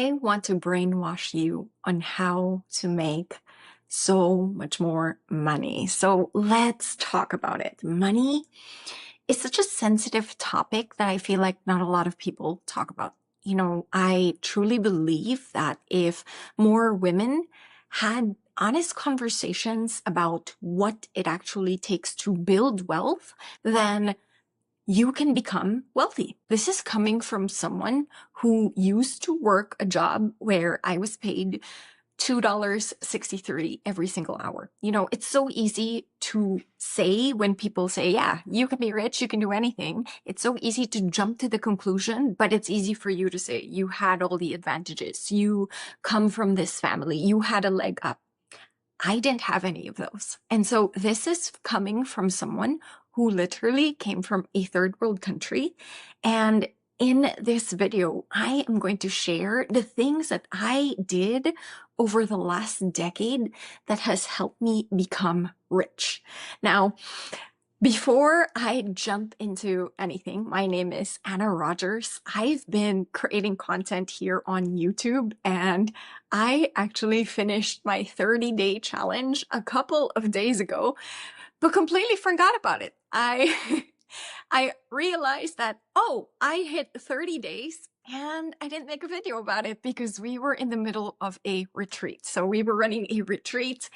I want to brainwash you on how to make so much more money. So let's talk about it. Money is such a sensitive topic that I feel like not a lot of people talk about. I truly believe that if more women had honest conversations about what it actually takes to build wealth, then you can become wealthy. This is coming from someone who used to work a job where I was paid $2.63 every single hour. It's so easy to say when people say, yeah, you can be rich, you can do anything. It's so easy to jump to the conclusion, but it's easy for you to say you had all the advantages. You come from this family. You had a leg up. I didn't have any of those. And so this is coming from someone who literally came from a third world country. And in this video, I am going to share the things that I did over the last decade that has helped me become rich. Now, before I jump into anything, my name is Anna Rogers. I've been creating content here on YouTube, and I actually finished my 30-day challenge a couple of days ago, but completely forgot about it. I realized that, I hit 30 days and I didn't make a video about it because we were in the middle of a retreat. So we were running a retreat.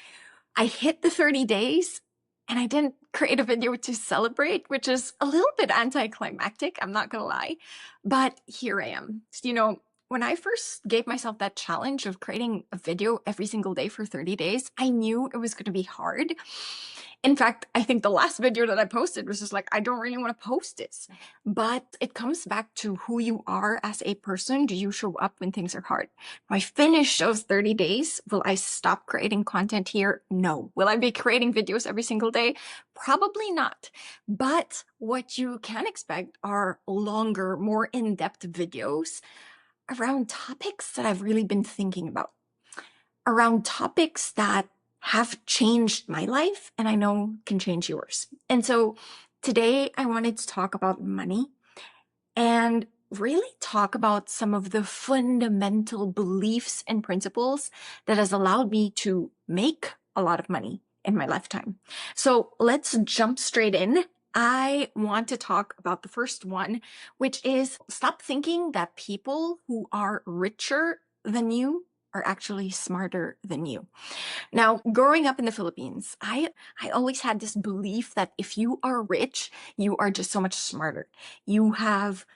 I hit the 30 days and I didn't create a video to celebrate, which is a little bit anticlimactic, I'm not gonna lie, but here I am. When I first gave myself that challenge of creating a video every single day for 30 days, I knew it was gonna be hard. In fact, I think the last video that I posted was just like, I don't really want to post this. But it comes back to who you are as a person. Do you show up when things are hard? When I finish those 30 days, will I stop creating content here? No. Will I be creating videos every single day? Probably not. But what you can expect are longer, more in-depth videos around topics that I've really been thinking about, around topics that have changed my life and I know can change yours. And so today I wanted to talk about money and really talk about some of the fundamental beliefs and principles that has allowed me to make a lot of money in my lifetime. So let's jump straight in. I want to talk about the first one, which is stop thinking that people who are richer than you are actually smarter than you. Now, growing up in the Philippines, I always had this belief that if you are rich, you are just so much smarter. You have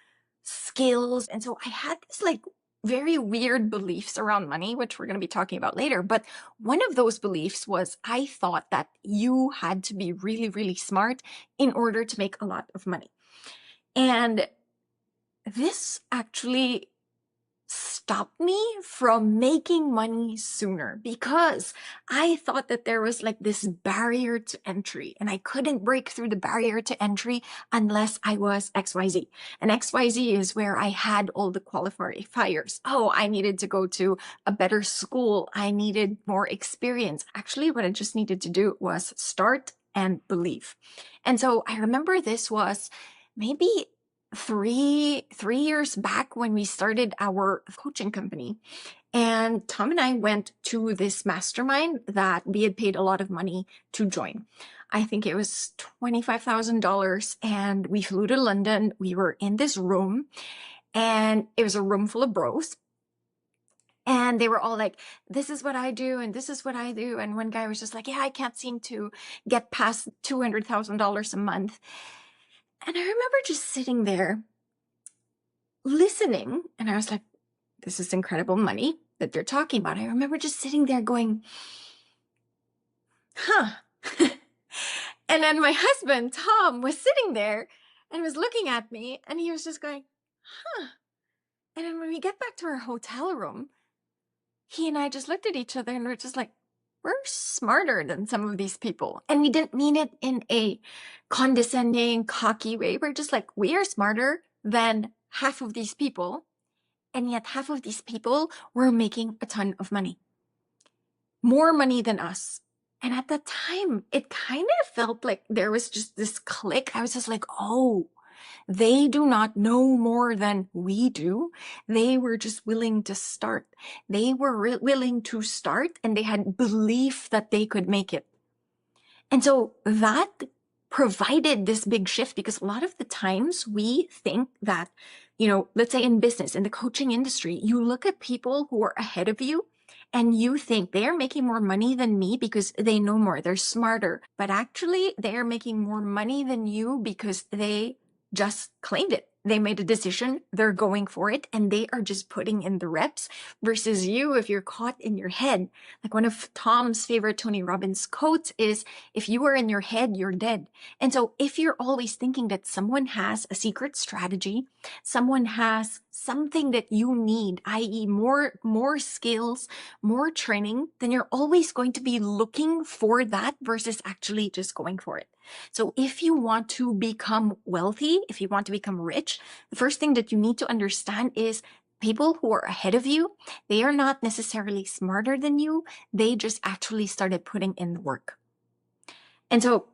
skills. And so I had this very weird beliefs around money, which we're going to be talking about later. But one of those beliefs was I thought that you had to be really, really smart in order to make a lot of money. And this actually stopped me from making money sooner because I thought that there was this barrier to entry and I couldn't break through the barrier to entry unless I was XYZ. And XYZ is where I had all the qualifiers. I needed to go to a better school. I needed more experience. Actually, what I just needed to do was start and believe. And so I remember this was maybe three years back when we started our coaching company. And Tom and I went to this mastermind that we had paid a lot of money to join. I think it was $25,000 and we flew to London. We were in this room and it was a room full of bros. And they were all like, this is what I do and this is what I do. And one guy was just like, yeah, I can't seem to get past $200,000 a month. And I remember just sitting there listening, and I was like, this is incredible money that they're talking about. I remember just sitting there going, huh. And then my husband, Tom, was sitting there and was looking at me, and he was just going, huh. And then when we get back to our hotel room, he and I just looked at each other and we're just like, we're smarter than some of these people. And we didn't mean it in a condescending, cocky way. We're just like, we are smarter than half of these people. And yet half of these people were making a ton of money. More money than us. And at that time, it kind of felt like there was just this click. I was just like, oh, They do not know more than we do. They were just willing to start. They were willing to start, and they had belief that they could make it. And so that provided this big shift, because a lot of the times we think that, let's say in business, in the coaching industry, you look at people who are ahead of you and you think they're making more money than me because they know more, they're smarter. But actually, they're making more money than you because they just claimed it. They made a decision, they're going for it, and they are just putting in the reps. Versus you, if you're caught in your head, like one of Tom's favorite Tony Robbins quotes is, if you are in your head, you're dead. And so if you're always thinking that someone has a secret strategy, someone has something that you need, i.e. more skills, more training, then you're always going to be looking for that versus actually just going for it. So if you want to become wealthy, if you want to become rich, the first thing that you need to understand is people who are ahead of you, they are not necessarily smarter than you. They just actually started putting in the work. And so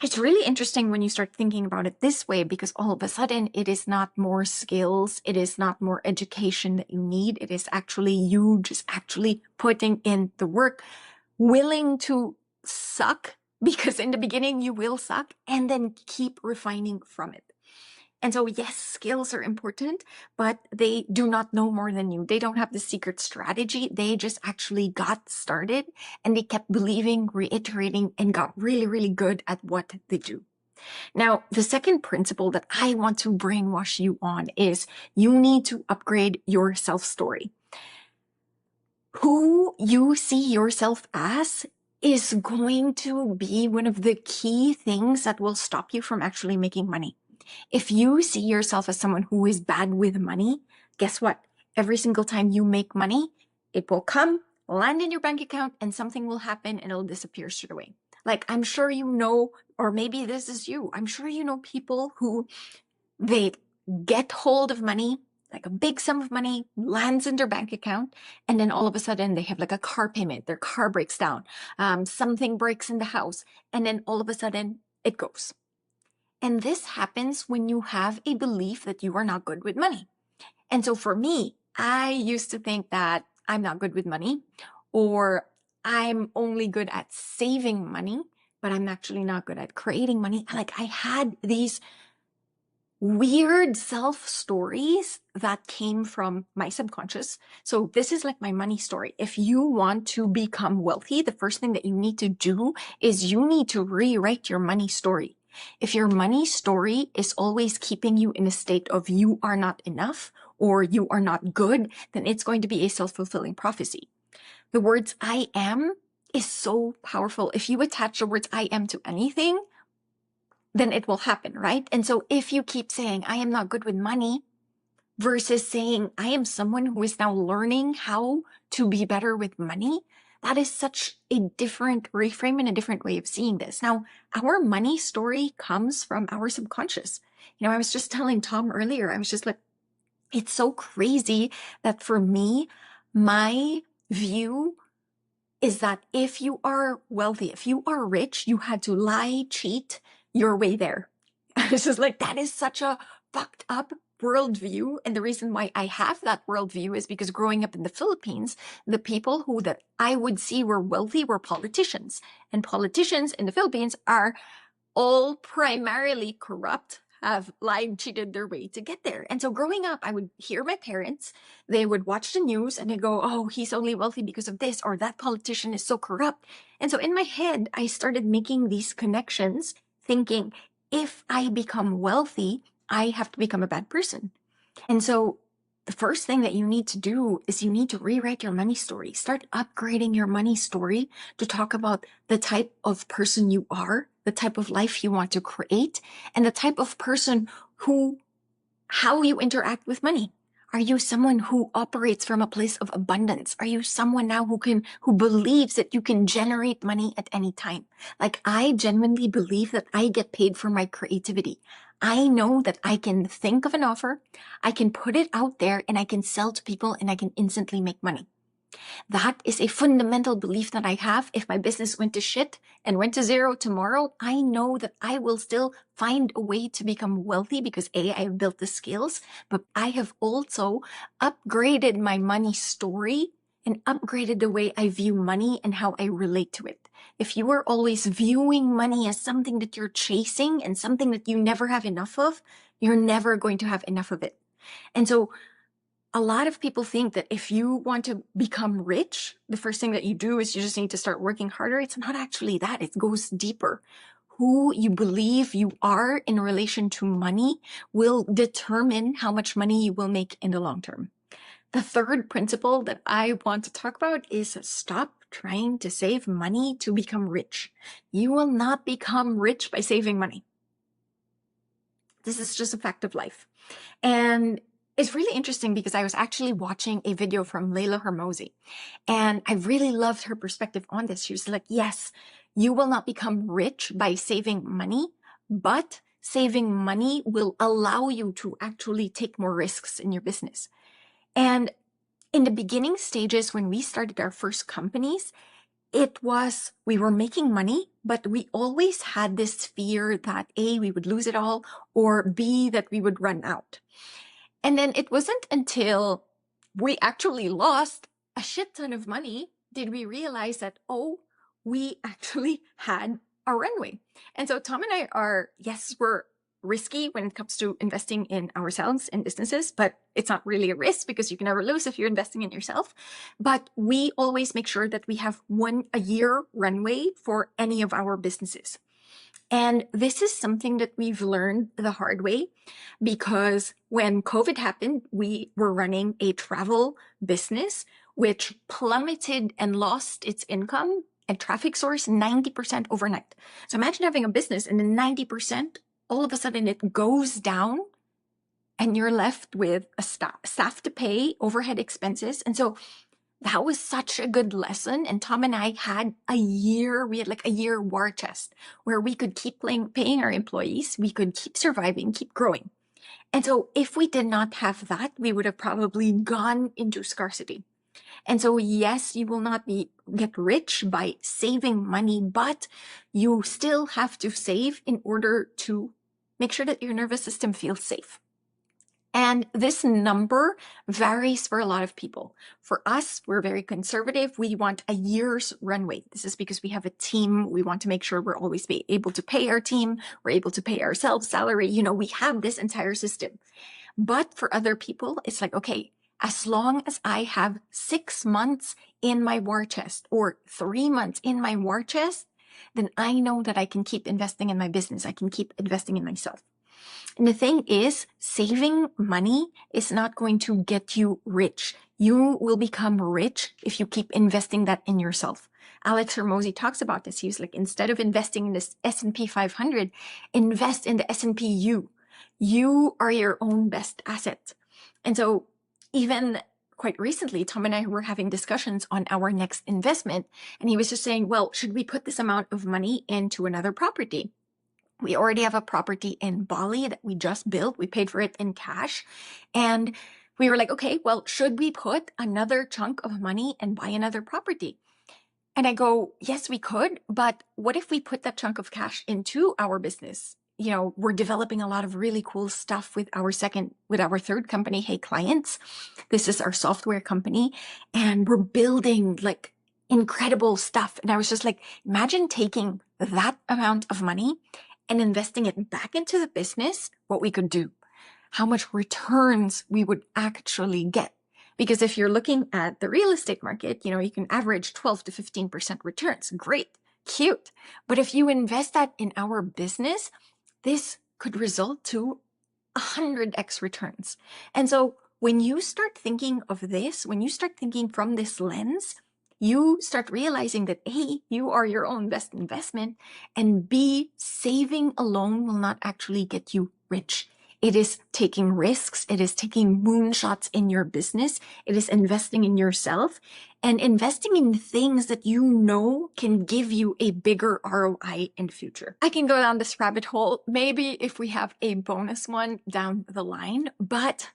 it's really interesting when you start thinking about it this way, because all of a sudden it is not more skills, it is not more education that you need. It is actually you just actually putting in the work, willing to suck, because in the beginning you will suck, and then keep refining from it. And so, yes, skills are important, but they do not know more than you. They don't have the secret strategy. They just actually got started, and they kept believing, reiterating, and got really, really good at what they do. Now, the second principle that I want to brainwash you on is you need to upgrade your self-story. Who you see yourself as is going to be one of the key things that will stop you from actually making money. If you see yourself as someone who is bad with money, guess what? Every single time you make money, it will come, land in your bank account, and something will happen and it'll disappear straight away. Like, I'm sure you know, or maybe this is you, I'm sure you know people who they get hold of money, like a big sum of money lands in their bank account, and then all of a sudden they have like a car payment, their car breaks down, something breaks in the house, and then all of a sudden it goes. And this happens when you have a belief that you are not good with money. And so for me, I used to think that I'm not good with money, or I'm only good at saving money, but I'm actually not good at creating money. Like, I had these weird self stories that came from my subconscious. So this is like my money story. If you want to become wealthy, the first thing that you need to do is you need to rewrite your money story. If your money story is always keeping you in a state of you are not enough or you are not good, then it's going to be a self-fulfilling prophecy. The words I am is so powerful. If you attach the words I am to anything, then it will happen, right? And so if you keep saying, I am not good with money, versus saying, I am someone who is now learning how to be better with money, that is such a different reframe and a different way of seeing this. Now, our money story comes from our subconscious. I was just telling Tom earlier, I was just like, it's so crazy that for me, my view is that if you are wealthy, if you are rich, you had to lie, cheat your way there. It's just like, that is such a fucked up worldview. And the reason why I have that worldview is because growing up in the Philippines, the people who that I would see were wealthy were politicians. And politicians in the Philippines are all primarily corrupt, have lied, cheated their way to get there. And so growing up, I would hear my parents, they would watch the news and they go, oh, he's only wealthy because of this, or that politician is so corrupt. And so in my head, I started making these connections, thinking, if I become wealthy, I have to become a bad person. And so the first thing that you need to do is you need to rewrite your money story. Start upgrading your money story to talk about the type of person you are, the type of life you want to create, and the type of person how you interact with money. Are you someone who operates from a place of abundance? Are you someone now who believes that you can generate money at any time? Like, I genuinely believe that I get paid for my creativity. I know that I can think of an offer, I can put it out there, and I can sell to people, and I can instantly make money. That is a fundamental belief that I have. If my business went to shit and went to zero tomorrow, I know that I will still find a way to become wealthy because A, I have built the skills, but I have also upgraded my money story and upgraded the way I view money and how I relate to it. If you are always viewing money as something that you're chasing and something that you never have enough of, you're never going to have enough of it. And so a lot of people think that if you want to become rich, the first thing that you do is you just need to start working harder. It's not actually that. It goes deeper. Who you believe you are in relation to money will determine how much money you will make in the long term. The third principle that I want to talk about is stop trying to save money to become rich. You will not become rich by saving money. This is just a fact of life. And it's really interesting because I was actually watching a video from Layla Hermosi, and I really loved her perspective on this. She was like, yes, you will not become rich by saving money, but saving money will allow you to actually take more risks in your business. And in the beginning stages, when we started our first companies, we were making money, but we always had this fear that A, we would lose it all, or B, that we would run out. And then it wasn't until we actually lost a shit ton of money did we realize that, oh, we actually had a runway. And so Tom and I are, yes, we're risky when it comes to investing in ourselves and businesses, but it's not really a risk because you can never lose if you're investing in yourself. But we always make sure that we have a year runway for any of our businesses. And this is something that we've learned the hard way because when COVID happened, we were running a travel business, which plummeted and lost its income and traffic source 90% overnight. So imagine having a business and then 90%, all of a sudden it goes down and you're left with a staff to pay, overhead expenses. And so that was such a good lesson. And Tom and I had we had like a year war chest where we could keep paying our employees. We could keep surviving, keep growing. And so if we did not have that, we would have probably gone into scarcity. And so, yes, you will not get rich by saving money, but you still have to save in order to make sure that your nervous system feels safe. And this number varies for a lot of people. For us, we're very conservative. We want a year's runway. This is because we have a team. We want to make sure we're always able to pay our team. We're able to pay ourselves salary. We have this entire system. But for other people, it's like, okay, as long as I have 6 months in my war chest or 3 months in my war chest, then I know that I can keep investing in my business. I can keep investing in myself. And the thing is, saving money is not going to get you rich. You will become rich if you keep investing that in yourself. Alex Hormozi talks about this. He's like, instead of investing in this S&P 500, invest in the S&P U. You are your own best asset. And so even quite recently, Tom and I were having discussions on our next investment. And he was just saying, well, should we put this amount of money into another property? We already have a property in Bali that we just built. We paid for it in cash. And we were like, okay, well, should we put another chunk of money and buy another property? And I go, yes, we could. But what if we put that chunk of cash into our business? We're developing a lot of really cool stuff with our third company, Hey Clients. This is our software company. And we're building like incredible stuff. And I was just like, imagine taking that amount of money and investing it back into the business, what we could do, how much returns we would actually get. Because if you're looking at the real estate market, you can average 12 to 15% returns. Great, cute. But if you invest that in our business, this could result to 100x returns. And so when you start thinking of this, when you start thinking from this lens, you start realizing that A, you are your own best investment, and B, saving alone will not actually get you rich. It is taking risks. It is taking moonshots in your business. It is investing in yourself and investing in things that you know can give you a bigger ROI in the future. I can go down this rabbit hole, maybe if we have a bonus one down the line, but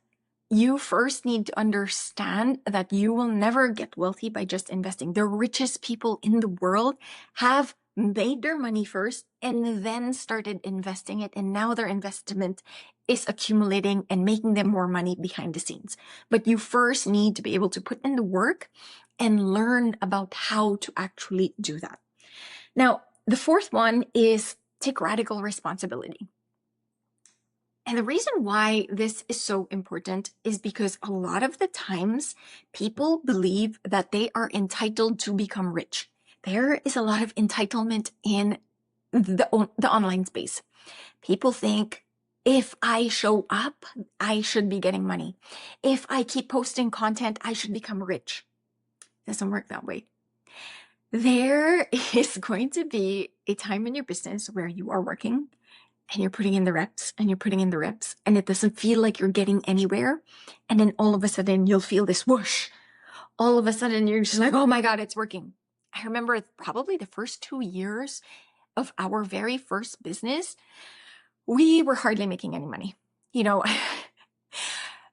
you first need to understand that you will never get wealthy by just investing. The richest people in the world have made their money first and then started investing it. And now their investment is accumulating and making them more money behind the scenes. But you first need to be able to put in the work and learn about how to actually do that. Now, the fourth one is take radical responsibility. And the reason why this is so important is because a lot of the times people believe that they are entitled to become rich. There is a lot of entitlement in the online space. People think if I show up, I should be getting money. If I keep posting content, I should become rich. It doesn't work that way. There is going to be a time in your business where you are working and you're putting in the reps and you're putting in the reps and it doesn't feel like you're getting anywhere. And then all of a sudden you'll feel this whoosh. All of a sudden you're just like, oh my God, it's working. I remember probably the first 2 years of our very first business, we were hardly making any money. You know,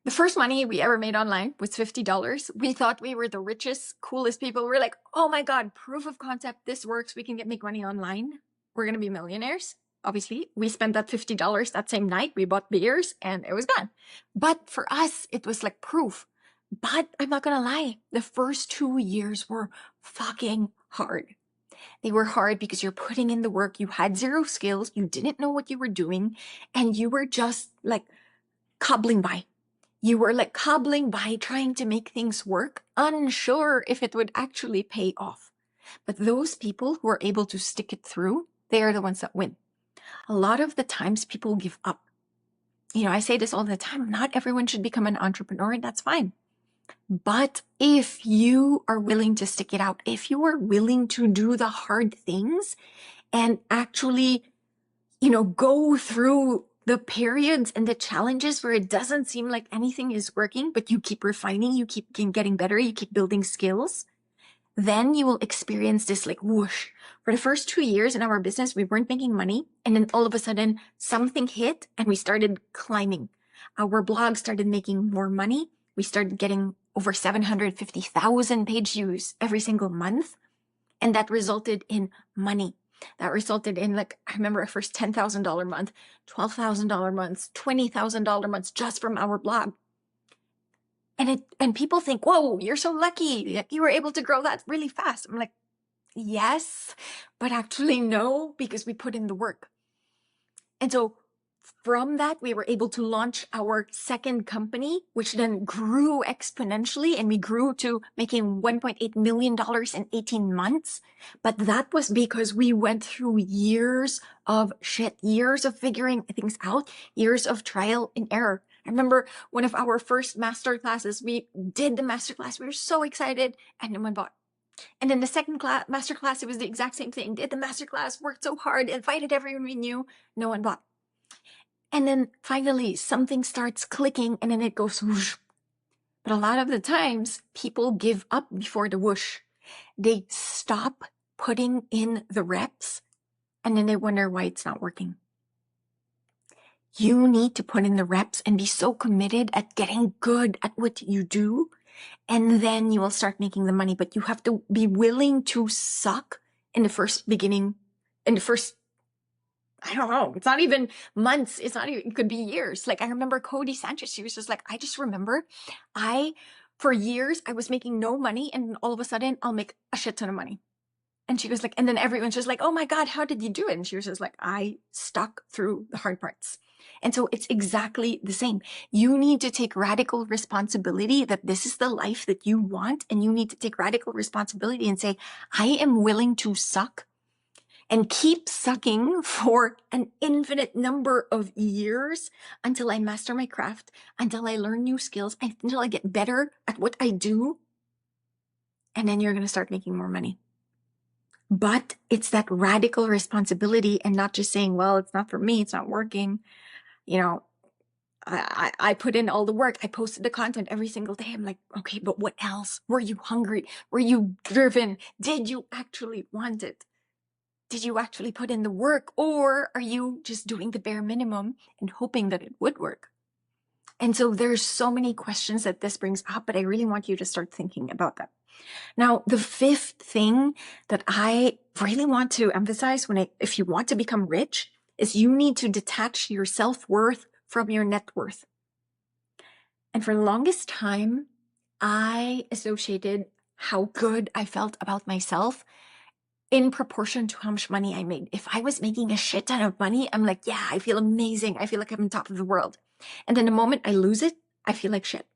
the first money we ever made online was $50. We thought we were the richest, coolest people. We were like, oh my God, proof of concept, this works. We can make money online. We're going to be millionaires. Obviously, we spent that $50 that same night. We bought beers and it was gone. But for us, it was like proof. But I'm not going to lie. The first 2 years were fucking hard. They were hard because you're putting in the work. You had zero skills. You didn't know what you were doing. And you were just like cobbling by. You were like cobbling by trying to make things work, unsure if it would actually pay off. But those people who are able to stick it through, they are the ones that win. A lot of the times people give up. You know, I say this all the time. Not everyone should become an entrepreneur, and that's fine. But if you are willing to stick it out, if you are willing to do the hard things and actually, you know, go through the periods and the challenges where it doesn't seem like anything is working, but you keep refining, you keep getting better, you keep building skills, then you will experience this like whoosh. For the first 2 years in our business, we weren't making money. And then all of a sudden something hit and we started climbing. Our blog started making more money. We started getting over 750,000 page views every single month. And that resulted in money. That resulted in, like, I remember our first $10,000 month, $12,000 months, $20,000 months just from our blog. And people think, whoa, you're so lucky. You were able to grow that really fast. I'm like, yes, but actually no, because we put in the work. And so from that, we were able to launch our second company, which then grew exponentially, and we grew to making $1.8 million in 18 months. But that was because we went through years of shit, years of figuring things out, years of trial and error. I remember one of our first master classes, we did the master class. We were so excited, and no one bought. And then the second master class, it was the exact same thing. Did the master class, worked so hard, invited everyone we knew, no one bought. And then finally something starts clicking and then it goes whoosh. But a lot of the times people give up before the whoosh. They stop putting in the reps and then they wonder why it's not working. You need to put in the reps and be so committed at getting good at what you do. And then you will start making the money. But you have to be willing to suck in the first beginning, in the first, I don't know, it's not even months. It's not even, it could be years. Like I remember Cody Sanchez, she was just like, I just remember for years, I was making no money and all of a sudden I'll make a shit ton of money. And she was like, and then everyone's just like, oh my God, how did you do it? And she was just like, I stuck through the hard parts. And so it's exactly the same. You need to take radical responsibility that this is the life that you want. And you need to take radical responsibility and say, I am willing to suck and keep sucking for an infinite number of years until I master my craft, until I learn new skills, until I get better at what I do. And then you're going to start making more money. But it's that radical responsibility and not just saying, well, it's not for me. It's not working. You know, I put in all the work. I posted the content every single day. I'm like, okay, but what else? Were you hungry? Were you driven? Did you actually want it? Did you actually put in the work? Or are you just doing the bare minimum and hoping that it would work? And so there's so many questions that this brings up, but I really want you to start thinking about that. Now, the fifth thing that I really want to emphasize if you want to become rich is you need to detach your self-worth from your net worth. And for the longest time, I associated how good I felt about myself in proportion to how much money I made. If I was making a shit ton of money, I'm like, yeah, I feel amazing. I feel like I'm on top of the world. And then the moment I lose it, I feel like shit.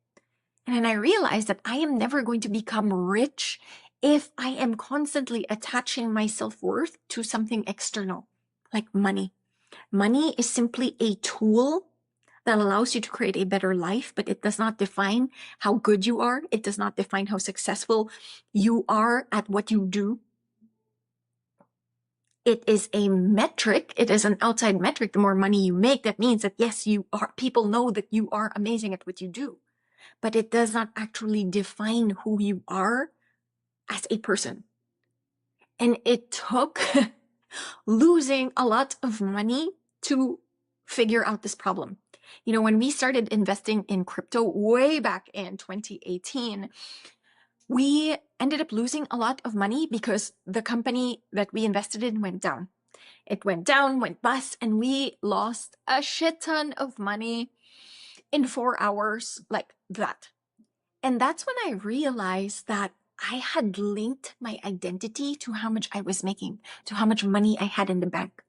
And then I realized that I am never going to become rich if I am constantly attaching my self-worth to something external, like money. Money is simply a tool that allows you to create a better life, but it does not define how good you are. It does not define how successful you are at what you do. It is a metric. It is an outside metric. The more money you make, that means that yes, people know that you are amazing at what you do, but it does not actually define who you are as a person. And it took losing a lot of money to figure out this problem. You know, when we started investing in crypto way back in 2018, we ended up losing a lot of money because the company that we invested in went down. It went down, went bust, and we lost a shit ton of money in 4 hours like that. And that's when I realized that I had linked my identity to how much I was making, to how much money I had in the bank.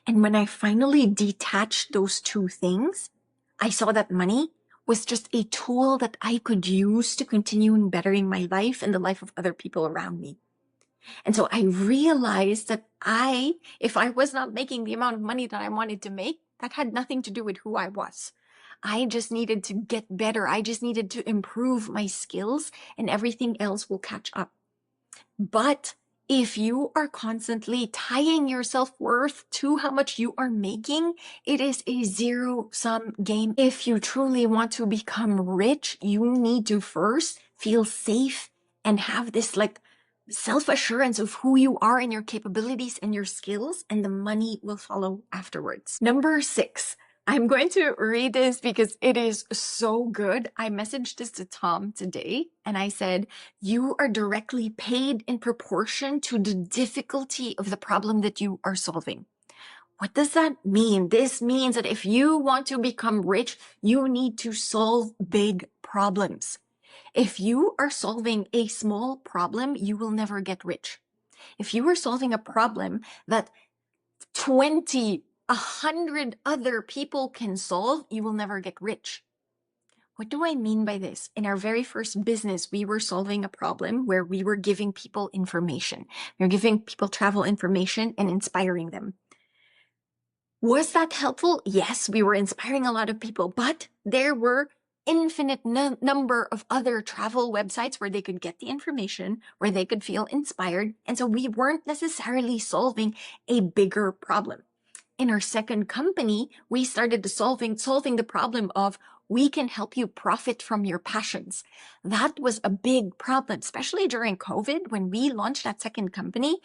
And when I finally detached those two things, I saw that money was just a tool that I could use to continue bettering my life and the life of other people around me. And so I realized that if I was not making the amount of money that I wanted to make, that had nothing to do with who I was. I just needed to get better. I just needed to improve my skills, and everything else will catch up. But if you are constantly tying your self-worth to how much you are making, it is a zero-sum game. If you truly want to become rich, you need to first feel safe and have this like self-assurance of who you are and your capabilities and your skills, and the money will follow afterwards. Number 6. I'm going to read this because it is so good. I messaged this to Tom today and I said, you are directly paid in proportion to the difficulty of the problem that you are solving. What does that mean? This means that if you want to become rich, you need to solve big problems. If you are solving a small problem, you will never get rich. If you are solving a problem that 100 other people can solve, you will never get rich. What do I mean by this? In our very first business, we were solving a problem where we were giving people information. We were giving people travel information and inspiring them. Was that helpful? Yes, we were inspiring a lot of people, but there were infinite number of other travel websites where they could get the information, where they could feel inspired. And so we weren't necessarily solving a bigger problem. In our second company, we started solving the problem of we can help you profit from your passions. That was a big problem, especially during COVID when we launched that second company.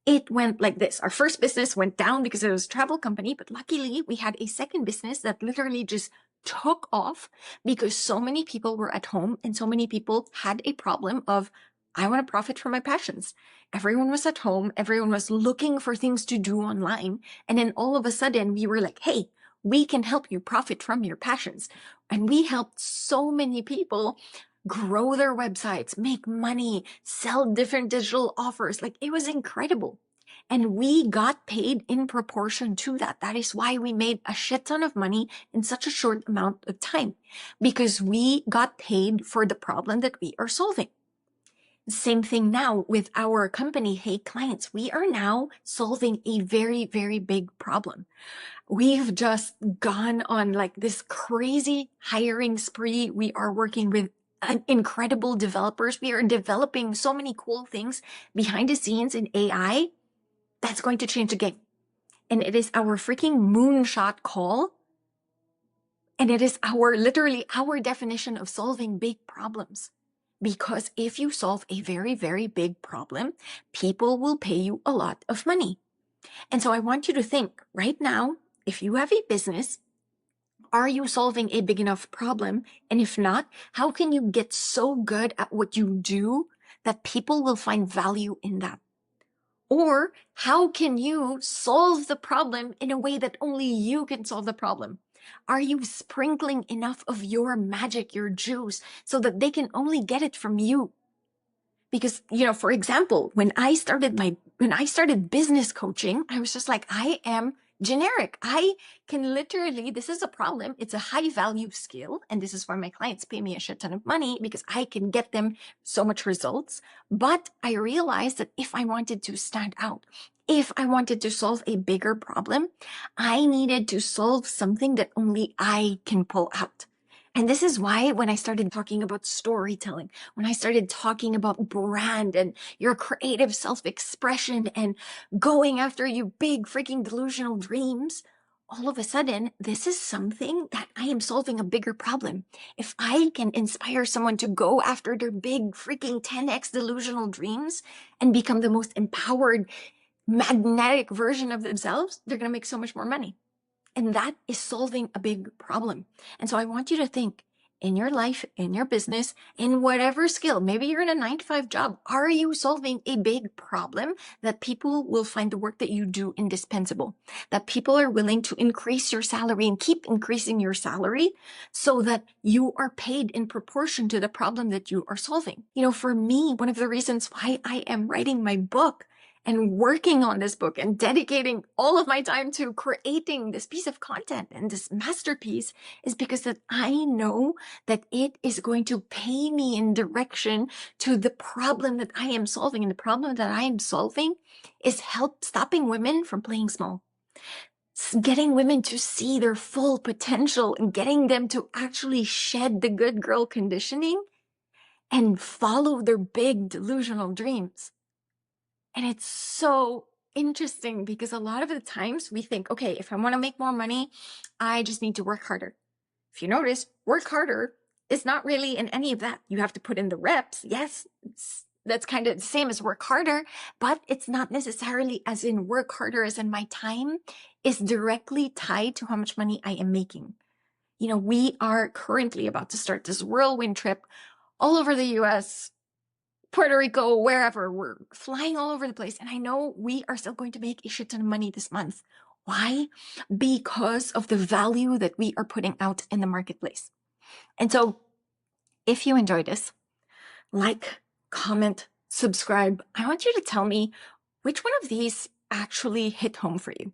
It went like this. Our first business went down because it was a travel company, but luckily we had a second business that literally just took off because so many people were at home and so many people had a problem of, I want to profit from my passions. Everyone was at home. Everyone was looking for things to do online. And then all of a sudden we were like, hey, we can help you profit from your passions. And we helped so many people grow their websites, make money, sell different digital offers. Like, it was incredible. And we got paid in proportion to that. That is why we made a shit ton of money in such a short amount of time, because we got paid for the problem that we are solving. Same thing now with our company, Hey Clients. We are now solving a very, very big problem. We've just gone on like this crazy hiring spree. We are working with incredible developers. We are developing so many cool things behind the scenes in AI that's going to change the game. And it is our freaking moonshot call. And it is literally our definition of solving big problems. Because if you solve a very, very big problem, people will pay you a lot of money. And so I want you to think right now, if you have a business, Are you solving a big enough problem? And if not, how can you get so good at what you do that people will find value in that? Or how can you solve the problem in a way that only you can solve the problem? Are you sprinkling enough of your magic, your juice, so that they can only get it from you? Because, for example, when I started business coaching, I was just like, I am generic. I can literally, this is a problem. It's a high value skill. And this is why my clients pay me a shit ton of money, because I can get them so much results. But I realized that if I wanted to stand out, if I wanted to solve a bigger problem, I needed to solve something that only I can pull out. And this is why when I started talking about storytelling, when I started talking about brand and your creative self-expression and going after your big freaking delusional dreams, all of a sudden, this is something that I am solving a bigger problem. If I can inspire someone to go after their big freaking 10x delusional dreams and become the most empowered, magnetic version of themselves, they're going to make so much more money. And that is solving a big problem. And so I want you to think in your life, in your business, in whatever skill, maybe you're in a 9-to-5 job, are you solving a big problem that people will find the work that you do indispensable? That people are willing to increase your salary and keep increasing your salary so that you are paid in proportion to the problem that you are solving. For me, one of the reasons why I am writing my book and working on this book and dedicating all of my time to creating this piece of content and this masterpiece is because that I know that it is going to pay me in direction to the problem that I am solving. And the problem that I am solving is stopping women from playing small, getting women to see their full potential and getting them to actually shed the good girl conditioning and follow their big delusional dreams. And it's so interesting because a lot of the times we think, okay, if I want to make more money, I just need to work harder. If you notice, work harder is not really in any of that. You have to put in the reps. Yes, that's kind of the same as work harder, but it's not necessarily as in work harder as in my time is directly tied to how much money I am making. We are currently about to start this whirlwind trip all over the US, Puerto Rico, wherever. We're flying all over the place. And I know we are still going to make a shit ton of money this month. Why? Because of the value that we are putting out in the marketplace. And so if you enjoyed this, like, comment, subscribe. I want you to tell me which one of these actually hit home for you.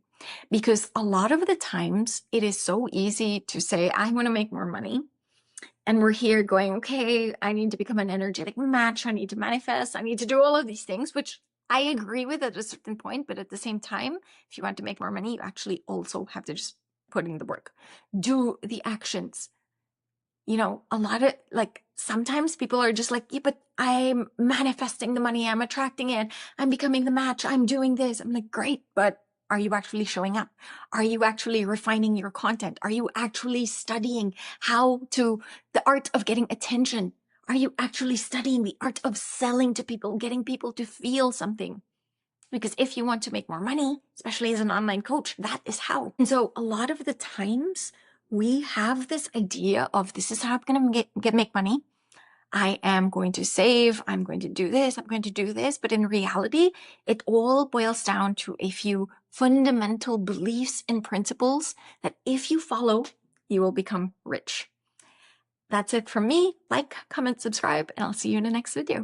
Because a lot of the times it is so easy to say, I want to make more money. And we're here going, okay, I need to become an energetic match. I need to manifest. I need to do all of these things, which I agree with at a certain point. But at the same time, if you want to make more money, you actually also have to just put in the work, do the actions. A lot of sometimes people are just like, yeah, but I'm manifesting the money. I'm attracting it. I'm becoming the match. I'm doing this. I'm like, great. But are you actually showing up? Are you actually refining your content? Are you actually studying the art of getting attention? Are you actually studying the art of selling to people, getting people to feel something? Because if you want to make more money, especially as an online coach, that is how. And so a lot of the times we have this idea of this is how I'm going to make money. I am going to save, I'm going to do this, I'm going to do this. But in reality, it all boils down to a few fundamental beliefs and principles that if you follow, you will become rich. That's it from me. Like, comment, subscribe, and I'll see you in the next video.